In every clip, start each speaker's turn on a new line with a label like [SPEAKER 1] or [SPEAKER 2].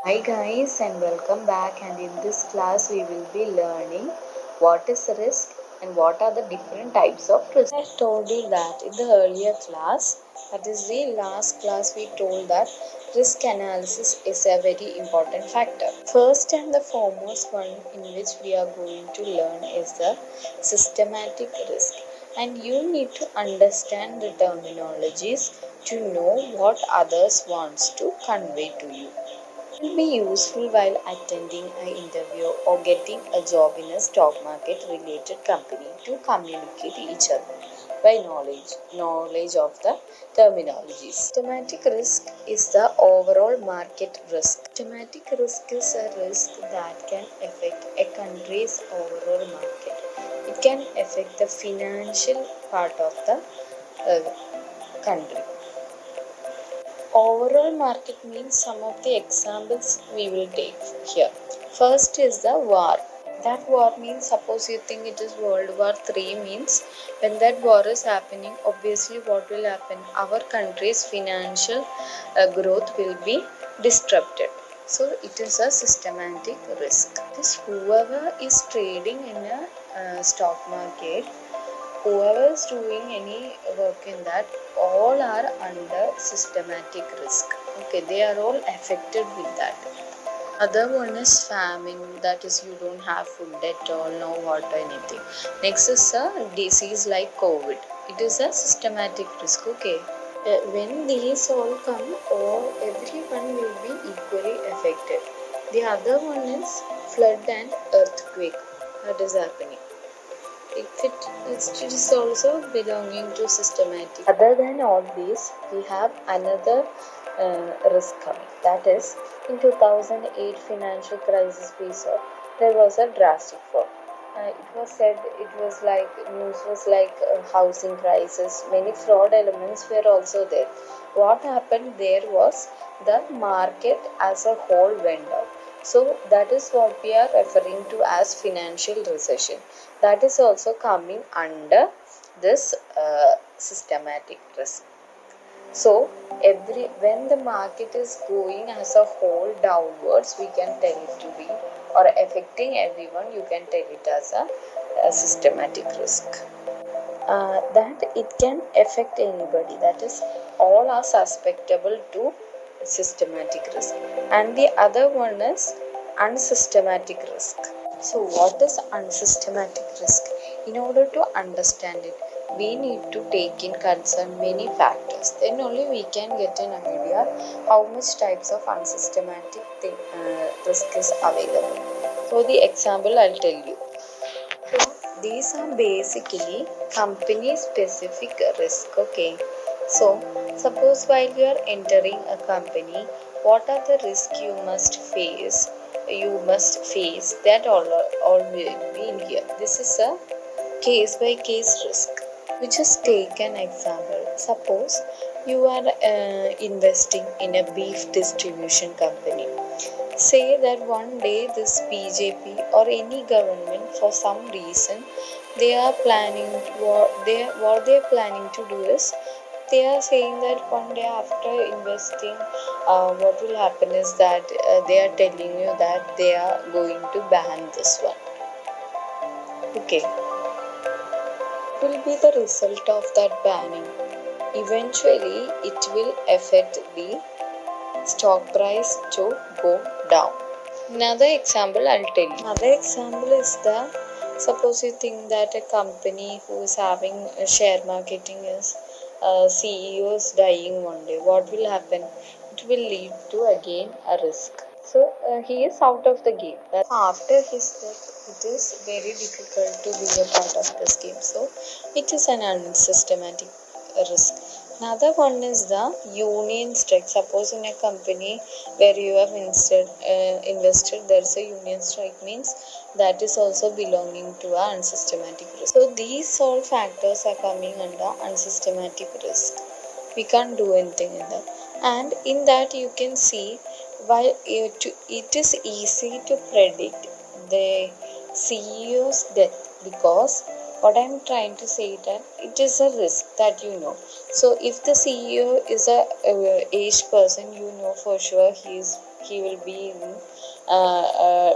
[SPEAKER 1] Hi guys and welcome back, and in this class we will be learning what is risk and what are the different types of risk. I told you that in the earlier class, that is the last class, we told that risk analysis is a very important factor. First and the foremost one in which we are going to learn is the systematic risk, and you need to understand the terminologies to know what others wants to convey to you. It will be useful while attending an interview or getting a job in a stock market related company to communicate each other by knowledge of the terminologies. Systematic risk is the overall market risk. Systematic risk is a risk that can affect a country's overall market. It can affect the financial part of the country. Overall market means some of the examples we will take here. First is the war. That war means, suppose you think it is World War III, means when that war is happening, obviously what will happen? Our country's financial growth will be disrupted. So it is a systematic risk. This whoever is trading in a stock market, whoever is doing any work in that, all are under systematic risk. Okay, they are all affected with that. Other one is famine, that is you don't have food at all, no water, anything. Next is a disease like COVID. It is a systematic risk. Okay, when these all come, all everyone will be equally affected. The other one is flood and earthquake that is happening. It is also belonging to systematic. Other than all these, we have another risk coming. That is, in 2008 financial crisis we saw, there was a drastic fall. It was said, it was like, news was like housing crisis. Many fraud elements were also there. What happened there was the market as a whole went down. So that is what we are referring to as financial recession. That is also coming under this systematic risk. So every when the market is going as a whole downwards, we can tell it to be, or affecting everyone, you can tell it as a systematic risk. That it can affect anybody, that is, all are susceptible to systematic risk. And the other one is unsystematic risk. So what is unsystematic risk? In order to understand it, we need to take in concern many factors. Then only we can get an idea how much types of unsystematic risk is available. So the example I'll tell you. So these are basically company specific risk. Okay. So suppose while you are entering a company, what are the risks you must face? You must face that all will be in here. This is a case by case risk. We just take an example. Suppose you are investing in a beef distribution company. Say that one day this BJP or any government, for some reason, they are planning what they are planning to do is, they are saying that one day after investing, what will happen is that they are telling you that they are going to ban this one. Okay, will be the result of that banning? Eventually it will affect the stock price to go down. Another example I'll tell you. Another example is the, suppose you think that a company who is having a share marketing is CEO is dying one day. What will happen? It will lead to again a risk. So he is out of the game. That after his death, it is very difficult to be a part of this game. So it is an unsystematic risk. Another one is the union strike. Suppose in a company where you have invested, there is a union strike, means that is also belonging to a unsystematic risk. So these all factors are coming under unsystematic risk. We can't do anything in that. And in that you can see, while it is easy to predict the CEO's death, because what I'm trying to say that it is a risk that you know. So if the CEO is a aged person, you know for sure he is he will be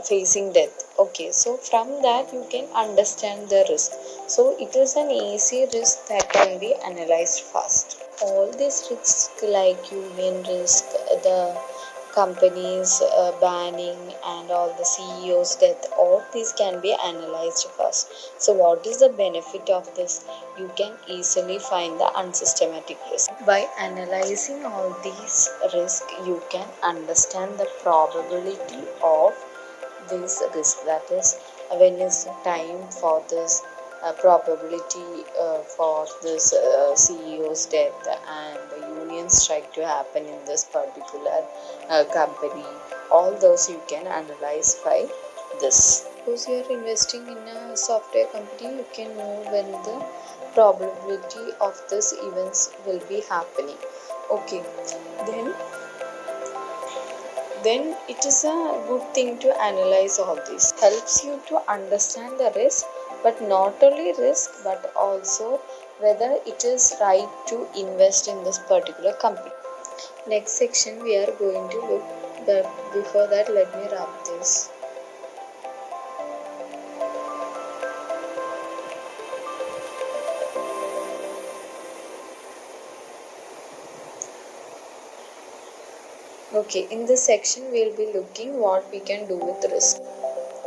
[SPEAKER 1] facing death. Okay, so from that you can understand the risk. So it is an easy risk that can be analyzed fast. All these risks like union risk, the companies banning, and all the CEOs death, all these can be analyzed first. So what is the benefit of this? You can easily find the unsystematic risk. By analyzing all these risks, you can understand the probability of this risk, that is when is the time for this probability for this CEO's death and the union strike to happen in this particular company. All those you can analyze by this. Suppose you are investing in a software company, you can know when the probability of this events will be happening. Okay, then it is a good thing to analyze all this. Helps you to understand the risk, but not only risk but also whether it is right to invest in this particular company. Next section we are going to look, but before that let me wrap this. Okay, in this section we'll be looking what we can do with risk.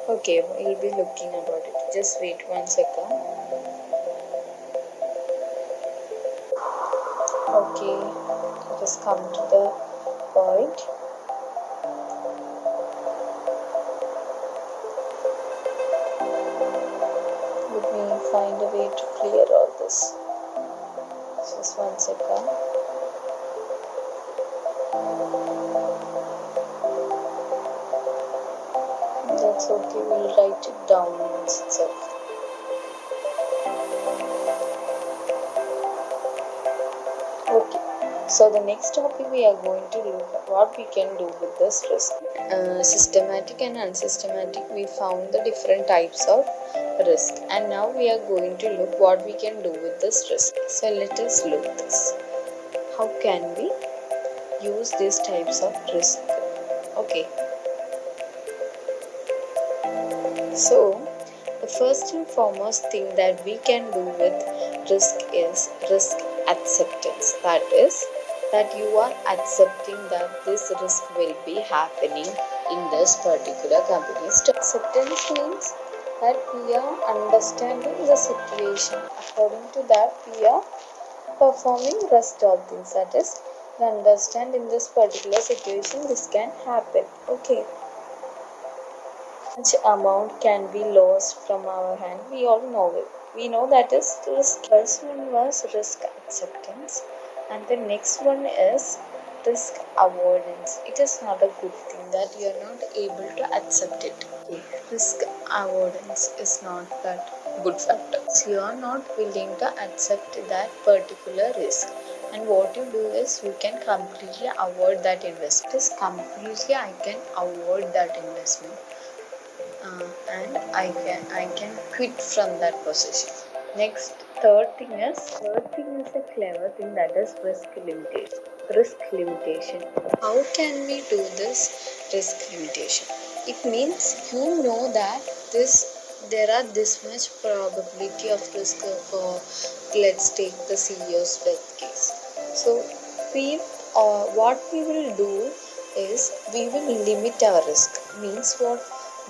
[SPEAKER 1] Okay, we'll be looking about it. Just wait 1 second. Okay, let us come to the point. Let me find a way to clear all this. Just 1 second. That's okay, we'll write it down once itself. Okay, so the next topic we are going to look at what we can do with this risk. Systematic and unsystematic, we found the different types of risk, and now we are going to look what we can do with this risk. So let us look this. How can we use these types of risk? Okay, so the first and foremost thing that we can do with risk is risk acceptance. That is, that you are accepting that this risk will be happening in this particular company. Acceptance means that we are understanding the situation. According to that, we are performing rest of things. That is, we understand in this particular situation this can happen. Okay. Much amount can be lost from our hand. We all know it. We know that is risk. First one was risk acceptance, and the next one is risk avoidance. It is not a good thing that you are not able to accept it. Okay. Risk avoidance is not that good factor. So you are not willing to accept that particular risk. And what you do is you can completely avoid that investment. It is completely I can avoid that investment. And I can quit from that position. Next, third thing is a clever thing, that is risk limitation. How can we do this risk limitation? It means you know that there are this much probability of risk for, let's take the CEO's death case. So what we will do is we will limit our risk. Means what?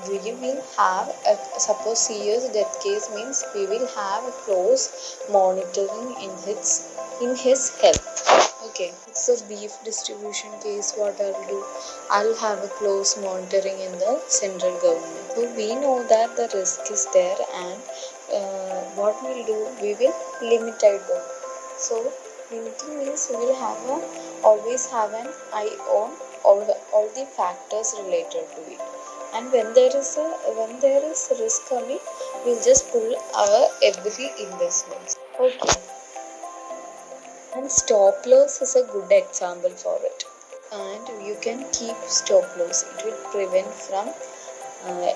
[SPEAKER 1] We will have suppose CEO's death case means we will have a close monitoring in his health. Okay, it's a beef distribution case. What I'll do, I'll have a close monitoring in the central government. So we know that the risk is there, and what we'll do, we will limit it. So limiting means we will always have an eye on all the factors related to it. And when there is risk coming, we'll just pull our every investments. Okay. And stop loss is a good example for it. And you can keep stop loss. It will prevent from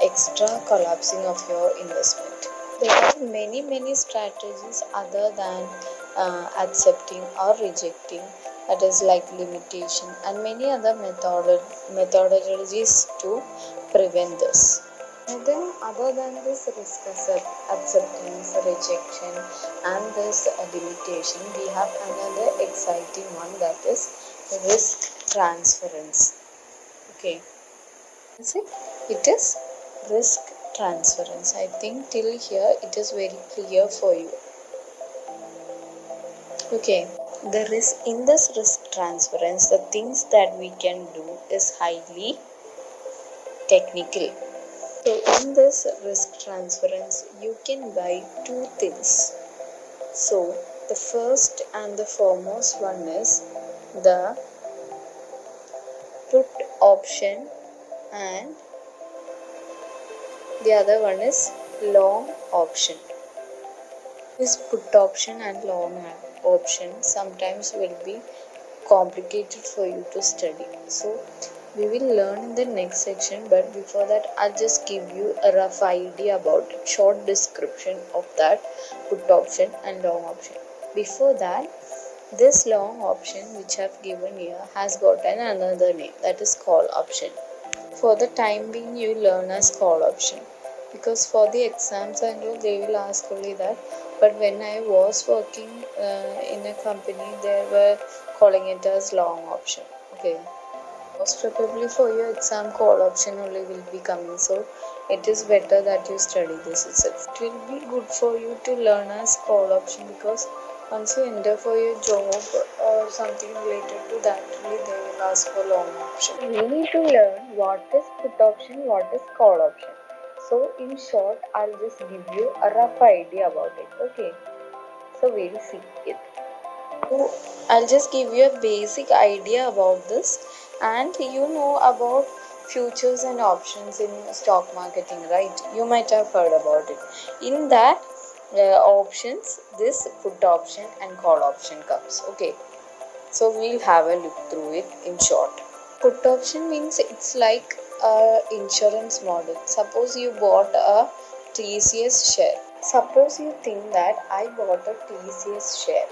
[SPEAKER 1] extra collapsing of your investment. There are many strategies other than accepting or rejecting that is like limitation, and many other methodologies to prevent this. And then other than this risk acceptance, rejection, and this limitation, we have another exciting one, that is risk transference. Okay, see, it is risk transference. I think till here it is very clear for you. Okay, the risk in this risk transference, the things that we can do is highly technical. So in this risk transference, you can buy two things. So the first and the foremost one is the put option, and the other one is long option. This put option and long option sometimes will be complicated for you to study. So we will learn in the next section, but before that I'll just give you a rough idea about it, short description of that put option and long option. Before that, this long option which I've given here has got another name, that is call option. For the time being, you learn as call option, because for the exams and all they will ask only that. But when I was working in a company, they were calling it as long option. Okay, most probably for your exam, call option only will be coming, so it is better that you study this itself. It will be good for you to learn as call option, because once you enter for your job or something related to that, only they will ask for long option. We need to learn what is put option, what is call option. So in short, I'll just give you a rough idea about it. Okay, so we'll see it. So I'll just give you a basic idea about this, and you know about futures and options in stock marketing, right? You might have heard about it. In that options, this put option and call option comes. Okay, so we'll have a look through it in short. Put option means it's like a insurance model. Suppose you bought a TCS share. Suppose you think that I bought a TCS share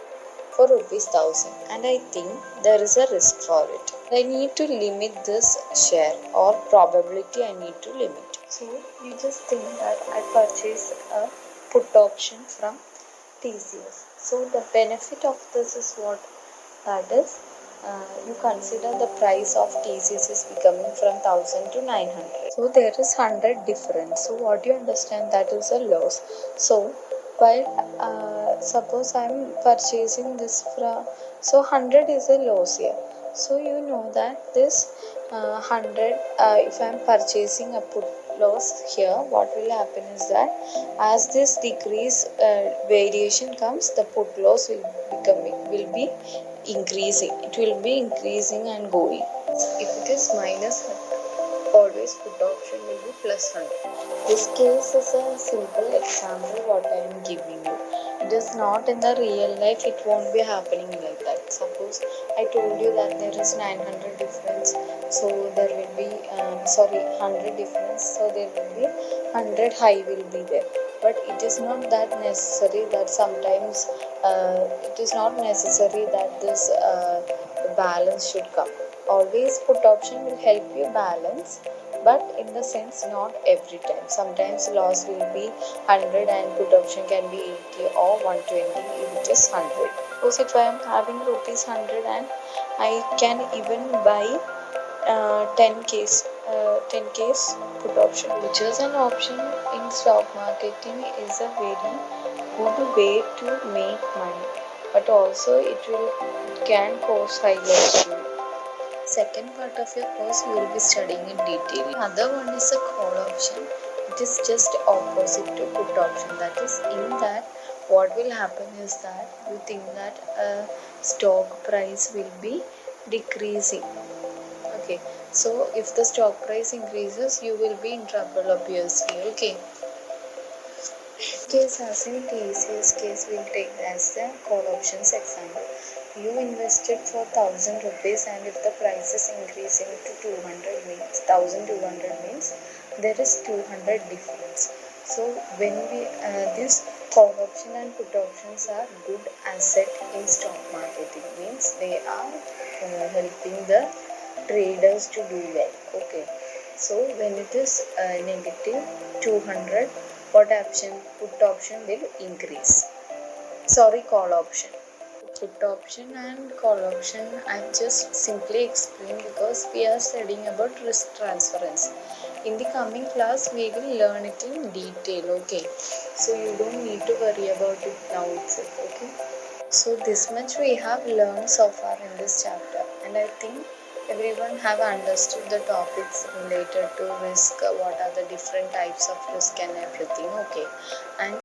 [SPEAKER 1] for rupees 1000, and I think there is a risk for it. I need to limit this share, or probability I need to limit. So you just think that I purchase a put option from TCS. So the benefit of this is what? That is, you consider the price of TCS is becoming from 1000 to 900. So there is 100 difference. So what you understand, that is a loss. So while suppose I am purchasing this from, so 100 is a loss here. So you know that this 100, if I am purchasing a put loss here, what will happen is that as this decrease variation comes, the put loss will be increasing. It will be increasing and going. If it is minus 100, always put option will be plus 100. This case is a simple example what I am giving you. It is not in the real life, it won't be happening like that. Suppose I told you that there is 900 difference, so there will be 100 difference, so there will be 100 high will be there. But it is not that necessary that sometimes it is not necessary that this balance should come. Always put option will help you balance, but in the sense not every time. Sometimes loss will be 100 and put option can be 80 or 120 if it is 100. Suppose if I am having rupees 100 and I can even buy 10 case put option. Futures and option in stock marketing is a very good way to make money, but also it can cause high loss. Second part of your course you will be studying in detail. Other one is a call option. It is just opposite to put option. That is, in that what will happen is that you think that a stock price will be decreasing. Okay, so if the stock price increases, you will be in trouble obviously. Okay, case as in TCS case, we'll take as the call options example. You invested for 1000 rupees, and if the price is increasing to 200 means 1200 means there is 200 difference. So when we this Call option and put options are good asset in stock marketing, means they are helping the traders to do well. Okay, so when it is negative 200, what option? Put option will increase. Sorry, call option. Put option and call option I just simply explain because we are studying about risk transference. In the coming class we will learn it in detail. Okay, so you don't need to worry about it now itself. Okay, so this much we have learned so far in this chapter, and I think everyone have understood the topics related to risk, what are the different types of risk and everything. Okay, and